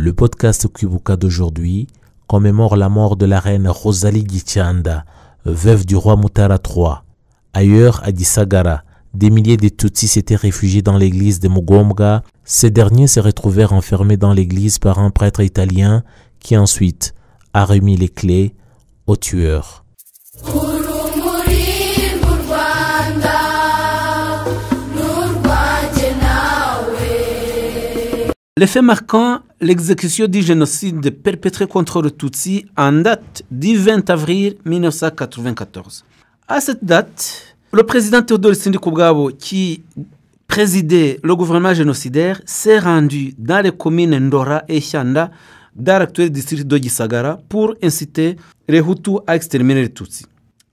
Le podcast Kwibuka d'aujourd'hui commémore la mort de la reine Rosalie Gicanda, veuve du roi Mutara III. Ailleurs, à Gisagara, des milliers de Tutsis s'étaient réfugiés dans l'église de Mugombwa. Ces derniers se retrouvèrent enfermés dans l'église par un prêtre italien qui ensuite a remis les clés aux tueurs. Les faits marquant l'exécution du génocide perpétré contre le Tutsi en date du 20 avril 1994. À cette date, le président Théodore Sindikubwabo, qui présidait le gouvernement génocidaire, s'est rendu dans les communes Ndora et Shanda, dans l'actuel district de Gisagara, pour inciter les Hutus à exterminer les Tutsis.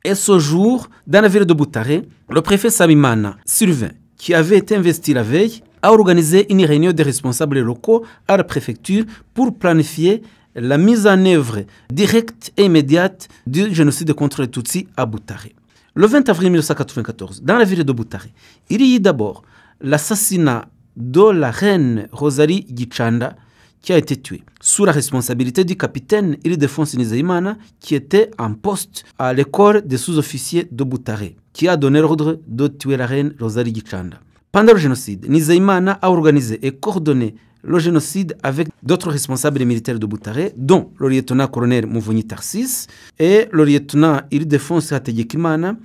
Et ce jour, dans la ville de Butare, le préfet Sabimana Sylvain, qui avait été investi la veille, a organisé une réunion des responsables locaux à la préfecture pour planifier la mise en œuvre directe et immédiate du génocide contre les Tutsis à Butare. Le 20 avril 1994, dans la ville de Butare, il y eut d'abord l'assassinat de la reine Rosalie Gicanda, qui a été tuée sous la responsabilité du capitaine Ildefonse Nizeyimana, qui était en poste à l'école des sous-officiers de Butare, qui a donné l'ordre de tuer la reine Rosalie Gicanda. Pendant le génocide, Nizeyimana a organisé et coordonné le génocide avec d'autres responsables militaires de Butare, dont le lieutenant-colonel Muvunyi Tarsis et le lieutenant Ildefonse Hategekimana,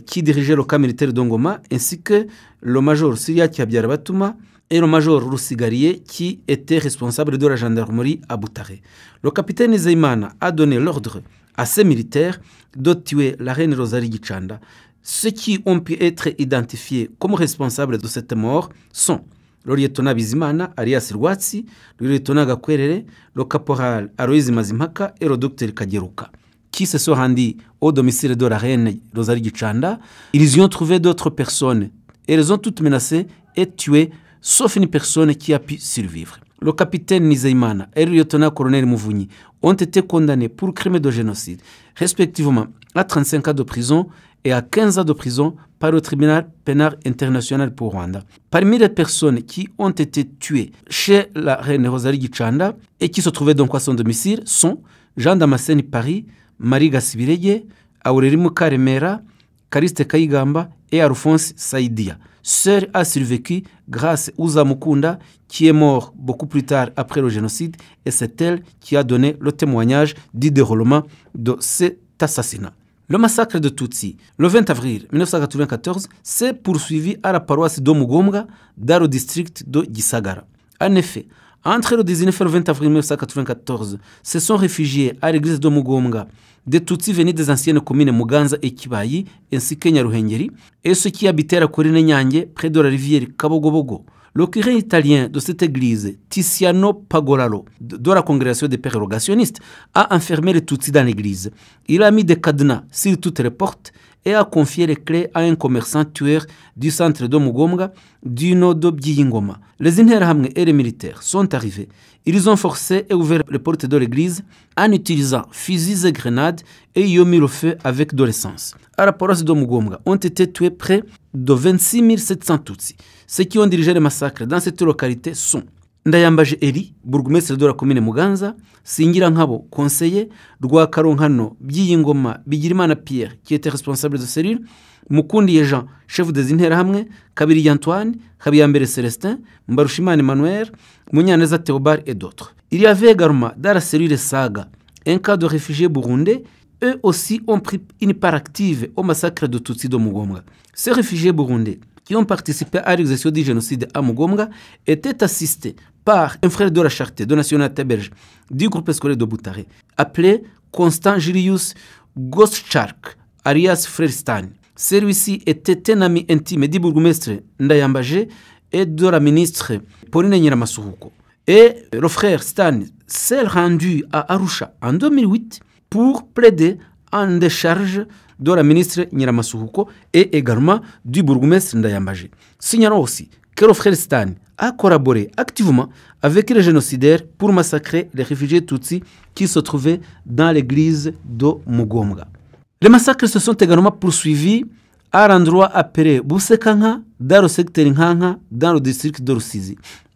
qui dirigeait le camp militaire d'Ongoma, ainsi que le major Siriaki Habyarabatuma et le major Rusigariye, qui était responsable de la gendarmerie à Butare. Le capitaine Nizeyimana a donné l'ordre à ses militaires de tuer la reine Rosalie Gicanda. Ceux qui ont pu être identifiés comme responsables de cette mort sont le lieutenant Bizimana, alias Rwatsi, le lieutenant Gakwerere, le caporal Aloïse Mazimhaka et le docteur Kageruka, qui se sont rendus au domicile de la reine Rosalie Gicanda. Ils y ont trouvé d'autres personnes et les ont toutes menacées et tuées, sauf une personne qui a pu survivre. Le capitaine Nizeyimana et le lieutenant-colonel Muvunyi ont été condamnés pour crimes de génocide, respectivement à 35 ans de prison et à 15 ans de prison par le tribunal pénal international pour Rwanda. Parmi les personnes qui ont été tuées chez la reine Rosalie Gicanda et qui se trouvaient donc à son domicile sont Jean Damascene Paris, Marie Gasibirege, Aurélie Mukaremera, Kariste Kayigamba et Alphonse Saïdia. Seul a survécu grâce à Uza Mukunda, qui est mort beaucoup plus tard après le génocide, et c'est elle qui a donné le témoignage du déroulement de cet assassinat. Le massacre de Tutsi, le 20 avril 1994, s'est poursuivi à la paroisse de Mugombwa, dans le district de Gisagara. En effet, entre le 19 et le 20 avril 1994, se sont réfugiés à l'église de Mugombwa des Tutsis venus des anciennes communes Muganza et Kibayi, ainsi que Nyaruhengeri, et ceux qui habitaient à Korine Nyange, près de la rivière Kabogobogo. Le curé italien de cette église, Tiziano Pagoraro, de la congrégation des pères rogationnistes, a enfermé les Tutsis dans l'église. Il a mis des cadenas sur toutes les portes et a confié les clés à un commerçant tueur du centre de Mugombwa, du nom de Byingoma. Les Interahamwe et les militaires sont arrivés. Ils ont forcé et ouvert les portes de l'église en utilisant fusils et grenades et y ont mis le feu avec de l'essence. À la paroisse de Mugombwa ont été tués près de 26 700 Tutsis. Ceux qui ont dirigé les massacres dans cette localité sont Ndayambaje Eli, bourgmestre de la commune Muganza, Singira Nkabo, conseiller, Rwakaronkano, Byingoma, Bigirimana Pierre, qui était responsable de cellule, Mukundiye Jean, chef des Interahamwe, Kabiri Antoine, Habiyambere Célestin, Mbarushimana Emmanuel, Munyaneza Théobald et d'autres. Il y avait également dans la cellule Saga un cas de réfugiés burundais. Eux aussi ont pris une part active au massacre de Tutsi de Mugombwa. Ces réfugiés burundais qui ont participé à l'exécution du génocide à Mugombwa étaient assistés par un frère de la Charité de nationalité belge du groupe scolaire de Butare, appelé Constant Julius Goschark, alias Frère Stan. Celui-ci était un ami intime du bourgmestre Ndayambaje et de la ministre Pauline Nyiramasuhuko. Et le frère Stan s'est rendu à Arusha en 2008 pour plaider en décharge de la ministre Nyiramasuhuko et également du bourgmestre Ndayambaje. Signalons aussi que le frère Stan a collaboré activement avec les génocidaires pour massacrer les réfugiés Tutsis qui se trouvaient dans l'église de Mugombwa. Les massacres se sont également poursuivis à l'endroit appelé Busekanka, dans le secteur Nkanka, dans le district de Rusizi.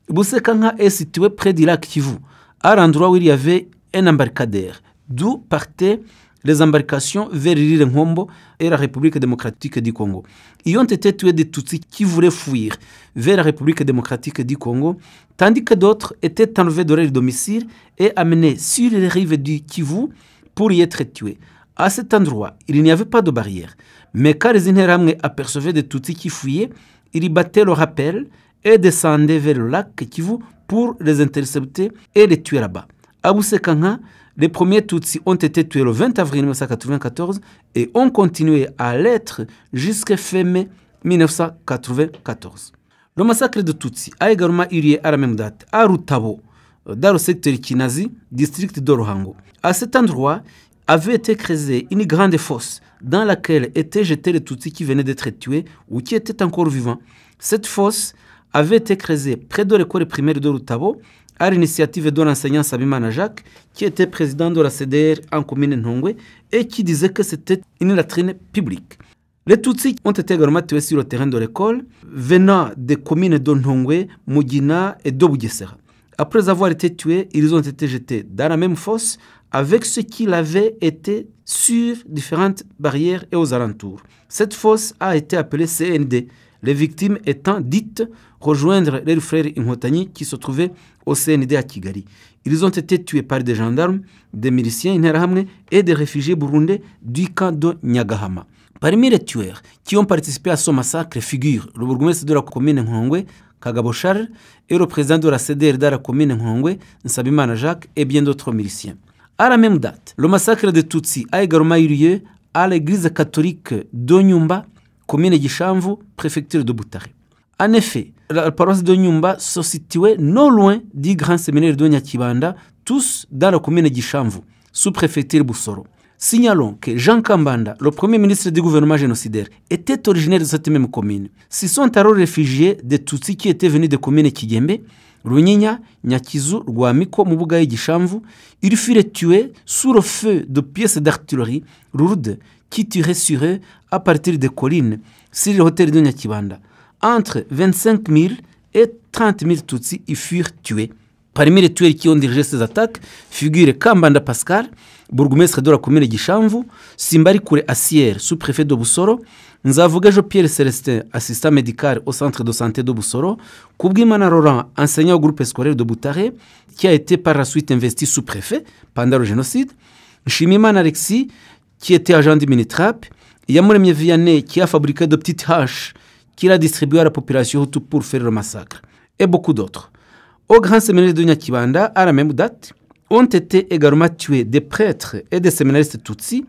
Busekanka est situé près du lac Kivu, à l'endroit où il y avait un embarcadère, d'où partaient les embarcations vers l'île Ngombo et la République démocratique du Congo. Ils ont été tués des Tutsis qui voulaient fuir vers la République démocratique du Congo, tandis que d'autres étaient enlevés de leur domicile et amenés sur les rives du Kivu pour y être tués. À cet endroit, il n'y avait pas de barrière, mais quand les Interahamwe apercevaient des Tutsis qui fuyaient, ils battaient le rappel et descendaient vers le lac Kivu pour les intercepter et les tuer là-bas. À Busekanga, les premiers Tutsis ont été tués le 20 avril 1994 et ont continué à l'être jusqu'à fin mai 1994. Le massacre de Tutsis a également eu lieu à la même date à Rutabo, dans le secteur Kinazi, district de Ruhango. À cet endroit avait été créée une grande fosse dans laquelle étaient jetés les Tutsis qui venaient d'être tués ou qui étaient encore vivants. Cette fosse avait été créée près de l'école primaire de Rutabo à l'initiative de l'enseignant Sabimana Jacques, qui était président de la CDR en commune Ntongwe et qui disait que c'était une latrine publique. Les Tutsis ont été également tués sur le terrain de l'école, venant des communes de Ntongwe, Mugina et de Bugesera. Après avoir été tués, ils ont été jetés dans la même fosse avec ce qu'il avait été sur différentes barrières et aux alentours. Cette fosse a été appelée CND, les victimes étant dites rejoindre les frères Inkotanyi qui se trouvaient au CND à Kigali. Ils ont été tués par des gendarmes, des miliciens Interahamwe et des réfugiés burundais du camp de Nyagahama. Parmi les tueurs qui ont participé à ce massacre figurent le bourgmestre de la commune Nkongwe, Kagabo Charles, et le président de la CDR de la commune Nkongwe, Nsabimana Jacques, et bien d'autres miliciens. À la même date, le massacre de Tutsis a également eu lieu à l'église catholique d'Onyumba, commune Gishamvu, préfecture de Butare. En effet, la paroisse de Nyumba se situait non loin du grand séminaire de Nyakibanda, tous dans la commune Gishamvu, sous-préfecture Boussoro. Signalons que Jean Kambanda, le premier ministre du gouvernement génocidaire, était originaire de cette même commune. Ce sont alors réfugiés des Tutsis qui étaient venus des communes Kigembe, Runyinya, Nyakizu, Rwamiko, Mubuga et Gishamvu. Ils furent tués sous le feu de pièces d'artillerie lourdes qui tiraient sur eux à partir des collines sur le hôtel de Nyakibanda. Entre 25 000 et 30 000 Tutsis y furent tués. Parmi les tueurs qui ont dirigé ces attaques figurent Kambanda Pascal, bourgmestre de la commune de Gishamvu, Simbari Kure Assier, sous-préfet de Boussoro, Nzavuga Pierre Célestin, assistant médical au centre de santé de Boussoro, Kubwimana Laurent, enseignant au groupe scolaire de Butare, qui a été par la suite investi sous-préfet pendant le génocide, Shimiman Alexis, qui était agent du Minitrap, Yamuremye Vianney, qui a fabriqué de petites haches qu'il a distribuées à la population Hutu pour faire le massacre, et beaucoup d'autres. Au grand séminaire de Nyakibanda, à la même date, ont été également tués des prêtres et des séminaristes Tutsis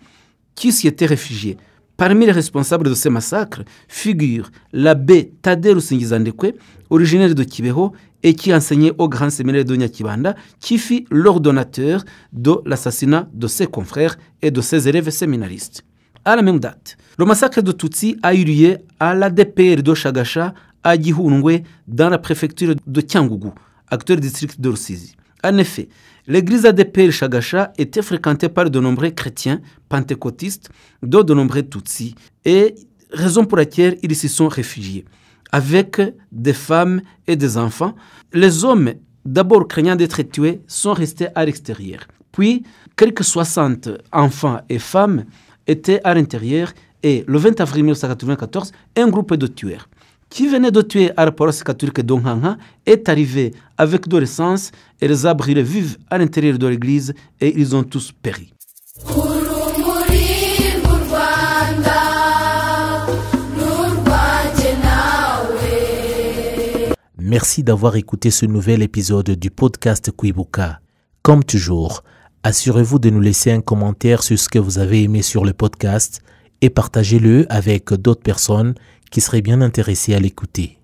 qui s'y étaient réfugiés. Parmi les responsables de ces massacres figure l'abbé Tadeu Rusingizandekwe, originaire de Kibeho et qui enseignait au grand séminaire de Nyakibanda, qui fut l'ordonnateur de l'assassinat de ses confrères et de ses élèves séminaristes. À la même date, le massacre de Tutsis a eu lieu à la DPR de Shagasha, à Gihundwe, dans la préfecture de Cyangugu, actuel district de Rusizi. En effet, l'église ADPR Shagasha était fréquentée par de nombreux chrétiens pentecôtistes, dont de nombreux Tutsis, et raison pour laquelle ils s'y sont réfugiés. Avec des femmes et des enfants, les hommes, d'abord craignant d'être tués, sont restés à l'extérieur. Puis, quelques 60 enfants et femmes étaient à l'intérieur et le 20 avril 1994, un groupe de tueurs qui venait de tuer à la paroisse catholique d'Onghanga est arrivé avec de l'essence et les a brûlés vifs à l'intérieur de l'église et ils ont tous péri. Merci d'avoir écouté ce nouvel épisode du podcast Kwibuka. Comme toujours, assurez-vous de nous laisser un commentaire sur ce que vous avez aimé sur le podcast et partagez-le avec d'autres personnes qui seraient bien intéressées à l'écouter.